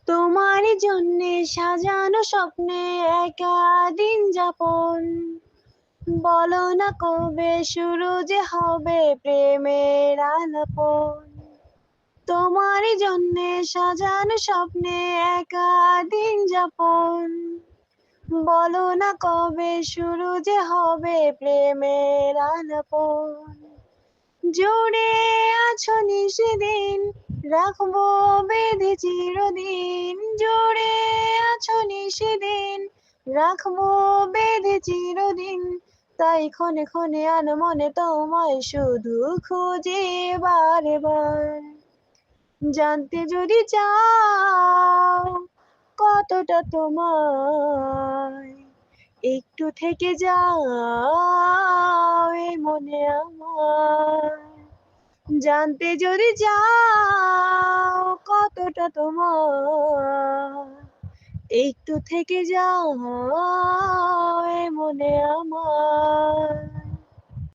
তোমারই জন্যে সাজানো স্বপ্নে একা দিন যাপন, বলো না কবে শুরু যে হবে প্রেমের আলাপন। তোমারই জন্যে সাজানো স্বপ্নে একা দিন যাপন, বলো না কবে শুরু যে হবে প্রেমের আলাপন। জুড়ে আছো নিশিদিন, রাখবো বেঁধে চিরদিন। জুড়ে আছো নিশিদিন, রাখবো বেঁধে চিরদিন। তাই ক্ষণে ক্ষণে আনমনে তোমায় শুধু খুঁজে বারে বার। জানতে যদি চাও কতটা তোমায়, একটু থেকে যাও এ মনে আমার। জানতে যদি চাও কতটা তোমার, একটু থেকে যাও এ মনে আমার।